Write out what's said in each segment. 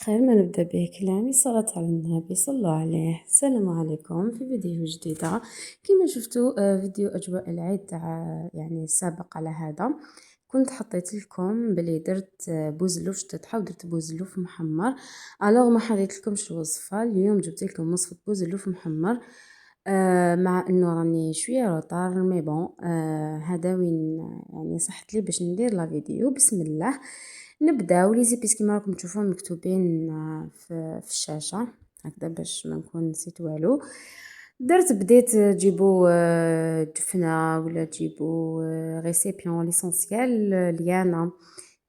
خير ما نبدأ به كلامي صلاة على النبي صلى الله عليه. السلام عليكم في فيديو جديدة. كما شفتوا فيديو أجواء العيد تاع يعني السابق على هذا كنت حطيت لكم بلي درت بوزلوف شطيطحة ودرت بوزلوف محمر. الوغ ما حطيت لكمش الوصفة اليوم، جبت لكم وصفة بوزلوف محمر مع انه راني شويه روطار مي بون. هذا وين يعني صحت لي باش ندير لا فيديو. بسم الله نبداو لي زيبيس كيما راكم تشوفون مكتوبين في الشاشه هكذا باش ما نكون نسيت والو. بديت تجيبوا دفنه ولا تجيبوا ريسيبيون ليسونسيال ليانا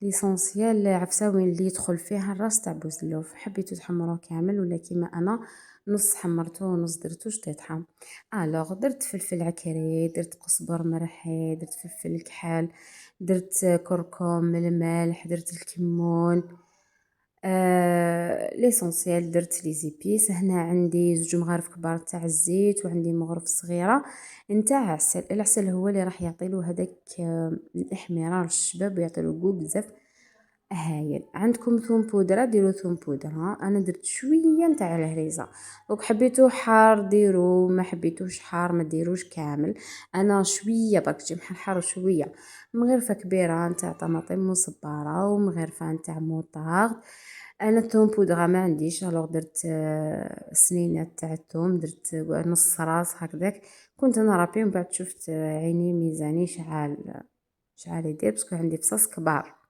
ليسونسيال عفساوين اللي يدخل فيها الراس تاع بوزلوف. حبيتو تحمروه كامل ولا كيما انا نص حمرته ونص درتو شطيطحه. الوغ درت فلفل عكري، درت قزبر مرحي، درت فلفل كحل، درت كركم، الملح، درت الكمون، ليسونسيال درت لي زيبيس. هنا عندي زوج مغارف كبار تاع الزيت وعندي مغرف صغيره نتاع عسل. العسل هو اللي راح يعطيلو هذاك الاحمرار الشباب ويعطيلو قو بزاف هايل. عندكم ثوم بودره ديروا ثوم بودره، انا درت شويه نتاع الهريزه. دونك حبيتو حار ديروا، ما حبيتوش حار ما ديروش كامل. انا شويه برك تجي محرحر شويه. مغرفه كبيره نتاع طماطم مصبره ومغرفه نتاع موطارد. انا الثوم بودره ما عنديش، الوغ درت سنينات تاع الثوم، درت نص راس هكذاك. كنت انا رابي من بعد شفت عيني ميزاني شعال يدير باسكو عندي فصاص كبار.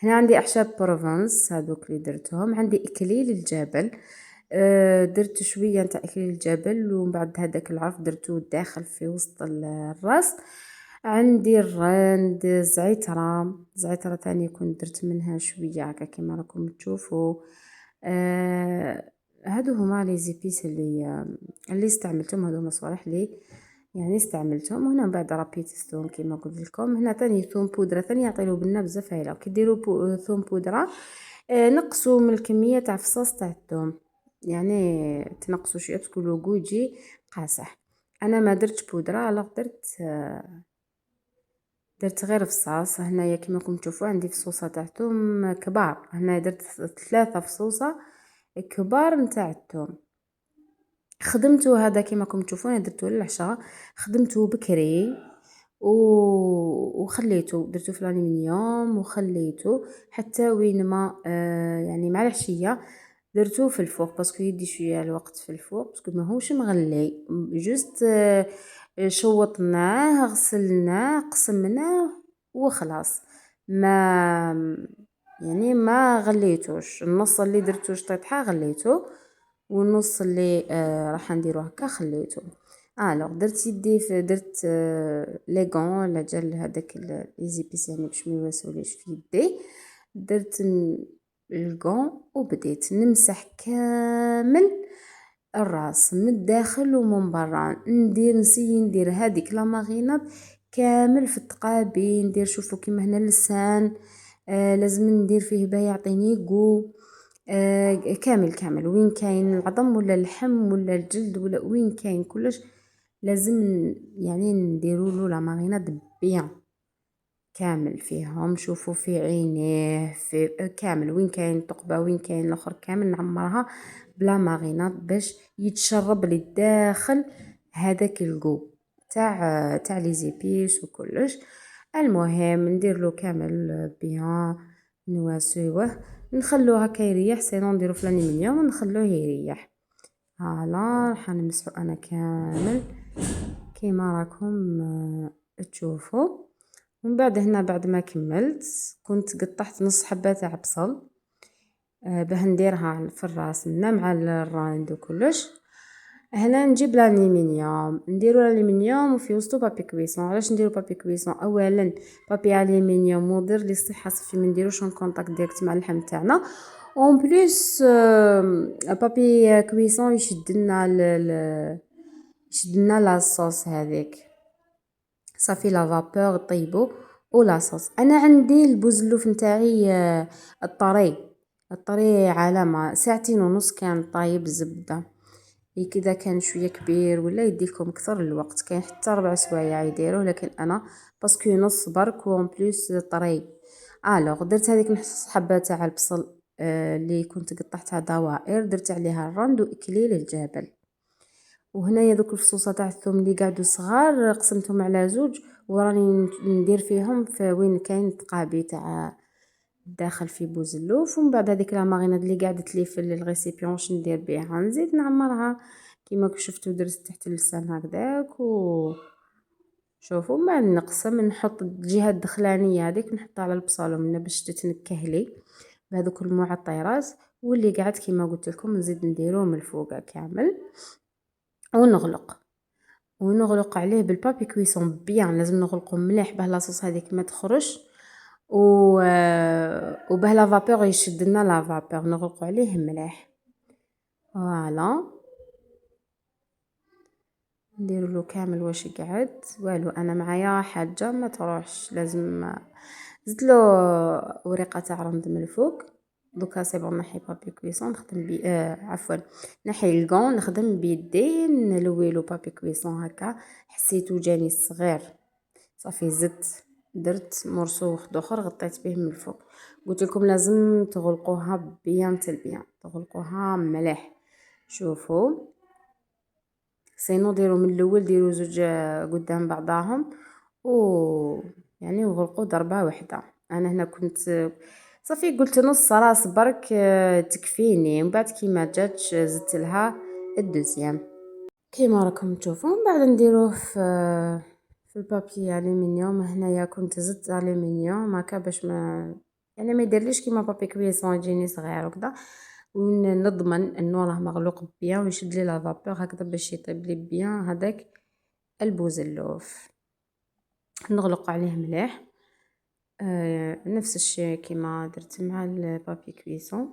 هنا عندي اعشاب بروفنس هذوك اللي درتهم. عندي اكليل الجبل، درت شويه نتاع اكليل الجبل ومن بعد هذاك العرف درتو داخل في وسط الراس. عندي الرند، زعتره تاني كنت درت منها شويه هكا كيما راكم تشوفوا. هادو هما لي زيبيس اللي استعملتهم، هادو هما صوالح لي يعني استعملتهم. وهنا من بعد ربيت الثوم كيما قلت لكم. هنا ثاني ثوم بودره ثاني يعطيلو بنه بزاف هايله. كي ديروا ثوم بودره نقصوا من الكميه تاع فصاص تاع الثوم، يعني تنقصوا شويه باسكو لوغو يجي قاصح. انا ما درتش بودره، الوغ درت غير فصاص. هنايا كيما راكم تشوفوا عندي فصوصه تاع ثوم كبار. هنا درت 3 فصوصه كبار نتاع الثوم. خدمته هذا كيما راكم تشوفون درتو للعشاء، خدمته بكري وخليته درتو في الالومنيوم وخليته حتى وين ما يعني مع العشيه درتو في الفوق باسكو يدي شويه الوقت في الفوق باسكو ماهوش مغلي. جوست شوطناه غسلناه قسمناه وخلاص. ما يعني ما غليتوش. النص اللي درتو شطيطحه غليته والنص اللي راح نديرو هكا خليته. الوغ درت يدي درت لي غون ولا جل هذاك ليزيبيس يعني باش ما يواسوليش في يدي. درت الغون وبديت نمسح كامل الراس من الداخل ومن برا. نسيي ندير هذيك لا ماغيناد كامل في التقابي. ندير شوفوا كيما هنا اللسان لازم ندير فيه باه يعطيني قو كامل وين كاين العظم ولا اللحم ولا الجلد ولا وين كاين كلش لازم يعني نديروا له لا ماريناد بيان كامل فيهم. شوفوا في عينيه في كامل وين كاين الثقبه وين كاين الاخر كامل نعمرها بلا ماريناد باش يتشرب للداخل هذاك الجو تاع لي زيبيس وكلش. المهم ندير له كامل بيان نواسيوه نخلوه هكا يريح، سينو نديرو في الالومنيوم ونخلوه يريح. هالا راح نمسحو انا كامل كيما راكم تشوفوا. ومن بعد هنا بعد ما كملت كنت قطعت نص حبه تاع بصل باه نديرها في الراس مع الراند وكلش. هنا نجيب الالومنيوم نديرو الالومنيوم وفي وسطو بابي كويسون. علاش نديرو بابي كويسون؟ اولا بابي الومنيوم مضر للصحه، صافي ما نديروش اون كونتاكت ديريكت مع اللحم تاعنا. اون بليس بابي كويسون يشدنا لاصوص هذيك صافي لا فابور طيبو ولاصوص. انا عندي البوزلوف نتاعي الطري علامه ساعتين ونص كان طايب زبده. كذا كان شويه كبير ولا يديكم اكثر الوقت، كان حتى 4 سوايع يديروه، لكن انا باسكو نص برك وون بليس طري. الوغ درت هذيك نص حبه تاع البصل اللي كنت قطعتها دوائر، درت عليها الرند واكليل الجبل. وهنايا دوك الفصوصه تاع الثوم اللي قعدوا صغار قسمتهم على زوج، وراني ندير فيهم في وين كاين التقابي تاع داخل في بوزلوف. ومن بعد هذيك لا ماريناد اللي قعدت لي في الريسيبيون واش ندير بها، نزيد نعمرها كيما شفتوا درت تحت اللسان هكذاك. و شوفوا ما نقسم، نحط الجهه الدخلانيه هذيك نحطها على البصل ومنها باش تتنكه لي بهذوك المعطرات، واللي قعدت كيما قلت لكم نزيد نديروه من الفوق كامل ونغلق عليه بالبابي كويسون بيان. لازم نغلقه مليح باه لاصوص هذيك ما تخرج وباه لا فابور يشد لنا لا فابور، نغلقوا عليه مليح. فوالا نديروا له كامل واش يقعد والو. انا معايا حاجه ما تروحش، لازم زدت له ورقه تاع رمد من الفوق. دوكا سي بون نحي بابي كويسون نخدم بي عفوا نحي الكون نخدم بيدي نلويلو بابي كويسون هكا. حسيتو جاني صغير صافي زدت درت مرسو واحد اخر غطيت به من الفوق. قلت لكم لازم تغلقوها بيان تلبيان، تغلقوها مليح. شوفوا سينو ديروا من الاول ديروا زوج قدام بعضاهم يعني وغلقوا ضربه واحده. انا هنا كنت صافي قلت نص راس برك تكفيني، ومن بعد كيما جاتش زدت لها الدوزيام كيما راكم تشوفوا. من بعد نديروه في البابي الومنيوم. هنايا كنت زدت الومنيوم هكا باش يعني ما يديرليش كيما بابي كويسون يجيني صغير وكذا، ونضمن انه راه مغلوق بيان ويشد لي لا فابور هكذا باش يطيب لي بيان هذاك البوزلوف. نغلق عليه مليح نفس الشيء كيما درت مع البابي كويسون،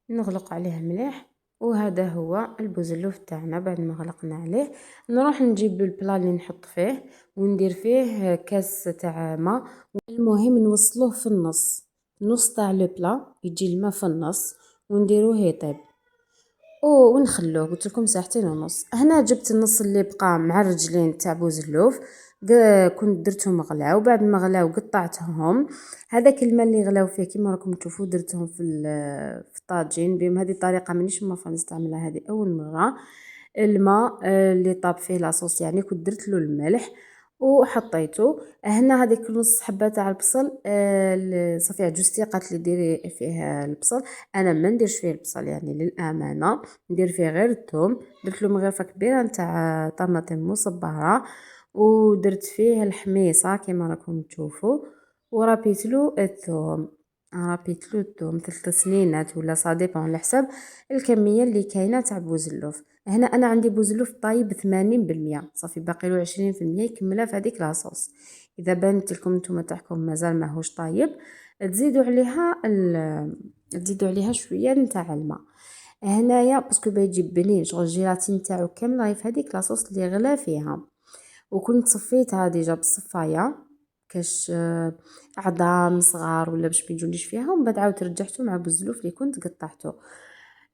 نغلق عليه مليح. وهذا هو البوزلوف تاعنا. بعد ما غلقنا عليه نروح نجيب البلا اللي نحط فيه وندير فيه كاس تاع ماء. المهم نوصلوه في النص تاع البلا، يجي الماء في النص ونديروه يطيب ونخلوه. قلت لكم ساعتين ونص. هنا جبت النص اللي بقى مع الرجلين تاع بوزلوف كنت درتهم غلاو، بعد ما غلاو قطعتهم. هذاك الماء اللي غلاو فيه كيما راكم تشوفوا درتهم في الطاجين بهم. هذه الطريقه مانيش موفا نستعملها، هذه اول مره. الماء اللي طاب فيه لاصوص يعني كنت درت له الملح وحطيته هنا. هذيك نص حبه تاع البصل صافي عجوزتي قالت لي ديري فيه البصل. انا ما نديرش فيه البصل يعني للامانه، ندير فيه غير الثوم. درت له مغرفه كبيره نتاع طماطم مصبره ودرت فيه الحميصه كيما راكم تشوفوا، وربيت له الثوم. ربيت له الثوم 3 سنينات ولا صاديبون على حساب الكميه اللي كاينه تاع بوزلوف. هنا انا عندي بوزلوف طايب 80%، صافي باقي له 20% يكملها في هذيك لاصوص. اذا بانت لكم نتوما تاعكم مازال ماهوش طايب تزيدوا عليها شويه نتاع الماء. هنايا باسكو باجي بنين شغل الجيلاتين تاعو كامل راهي في هذيك لاصوص اللي غلا فيها، وكنت صفيتها ديجا بالصفايه كاش عظام صغار ولا باش بيجونيش فيها. ومن بعد عاود رجعته مع بوزلوف اللي كنت قطعته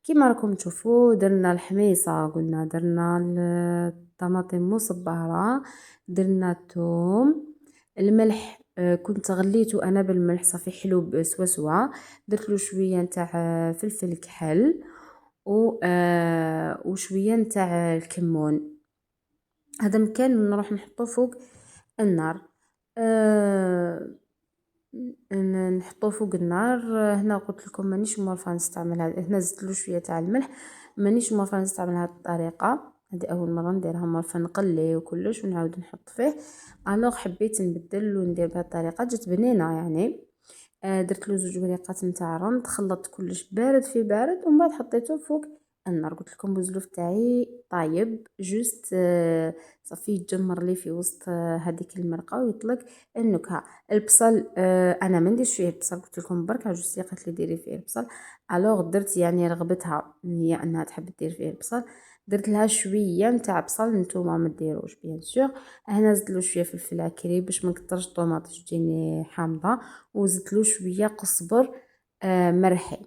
كيما راكم تشوفوا. درنا الحميصه، قلنا درنا الطماطم مصبره، درنا الثوم، الملح كنت غليته انا بالملح صافي حلو بسوسوه. درت له شويه نتاع فلفل كحل وشويه نتاع الكمون. هذا مكان نروح نحطه فوق النار نحطوه فوق النار. هنا قلت لكم مانيش موافقه نستعمل هنا زدت له شويه تاع الملح، مانيش موافقه نستعمل هذه الطريقه. هذه اول مره نديرها، موافقه نقلي وكلش ونعاود نحط فيه. الوغ حبيت نبدل وندير بهذه الطريقه جات بنينه يعني. درت له 2 وريقات نتاع رند، خلطت كلش بارد في بارد ومن بعد حطيته فوق النار. قلت لكم بوزلوف تاعي طايب جوست صافي يتجمر لي في وسط هذيك المرقه ويطلق النكهه. البصل انا ما نديرش فيه البصل، قلت لكم برك عجوزتي قالت لي ديري فيه البصل. الوغ درت يعني رغبتها هي انها تحب دير فيه البصل، درت لها شويه نتاع بصل. نتوما ما ديروش بيان سور. هنا زدت له شويه فلفل عكري باش ما نكثرش الطوماط تجيني حامضه، وزدت له شويه قزبر مرحي.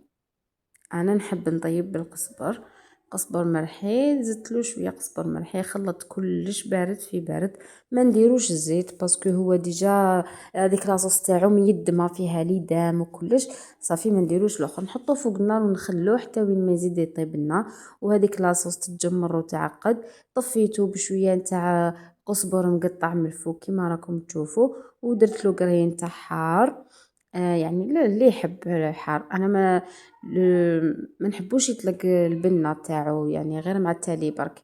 انا نحب نطيب بالقزبر قزبر مرحي، زدتلو شويه قزبر مرحي، خلط كلش بارد في بارد، ما نديروش الزيت باسكو هو ديجا هذيك لاصوص تاعو ميدمه فيها ليدام وكلش، صافي ما نديروش الاخر، نحطوه فوق النار ونخلوه حتى وين ما يزيد يطيب لنا، وهذيك لاصوص تتجمر وتعقد. طفيته بشويه نتاع قزبر مقطع من الفوق كيما راكم تشوفوا، ودرتلو قرين تاع حار. يعني اللي يحب الحار، انا ما نحبوش يطلق البنه تاعو، يعني غير مع التالي برك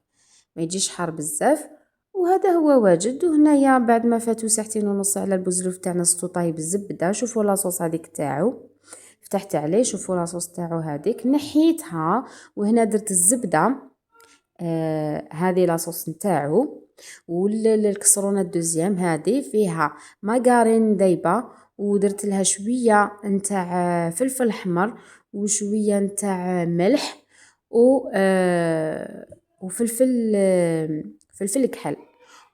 ما يجيش حار بزاف. وهذا هو واجد. وهنايا بعد ما فاتو ساعتين ونص على البوزلوف تاعنا ستو طايب الزبده، شوفوا لاصوص هذيك تاعو، فتحت عليه شوفوا لاصوص تاعو هذيك نحيتها، وهنا درت الزبده. هذه لاصوص نتاعو. والكسرونه الدوزيام هذه فيها ماغارين ذايبه، ودرت لها شويه نتاع فلفل احمر، وشويه نتاع ملح، و وفلفل فلفل كحل.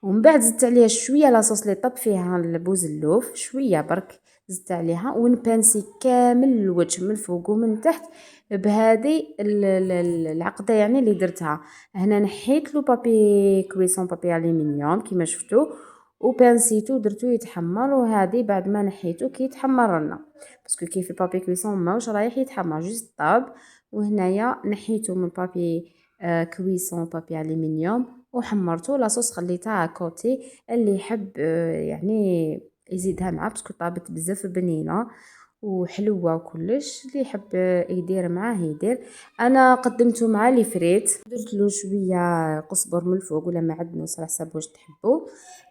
ومن بعد زدت عليها شويه لاصوص اللي طب فيها البوزلوف شويه برك، زدت عليها ونبانسي كامل الوجه من الفوق ومن تحت بهذه العقده يعني اللي درتها. هنا نحيت له بابي كويسون، بابي الومنيوم كيما شفتوا، وبانسيتو درتو يتحمر. وهذه بعد ما نحيتو كي يتحمر لنا، باسكو كيف البابي كويسون ماهوش رايح يتحمر جوست طاب. وهنايا نحيتو من بابي كويسون بابي الومنيوم وحمرته. لاصوص خليتها كوتي، اللي يحب يعني يزيدها معاه باسكو طابت بزاف بنينه وحلوه وكلش، اللي يحب يدير معاه يدير. انا قدمته مع لي فريت، درت له شويه قزبر من الفوق ولا معدنوس على حسب واش تحبوا.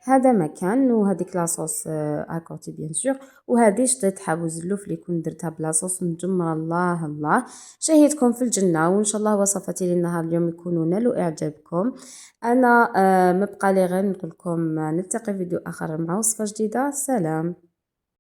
هذا مكان. وهذيك لاصوص اكوتي بيان سور. وهذه شطيت حابوز اللوف اللي كنت درتها بلاصوص مجمره. الله الله، شهيتكم في الجنه، وان شاء الله وصفاتي للنهار اليوم يكونوا نالوا اعجابكم. انا ما بقى لي غير نقول لكم نلتقي فيديو اخر مع وصفه جديده. سلام.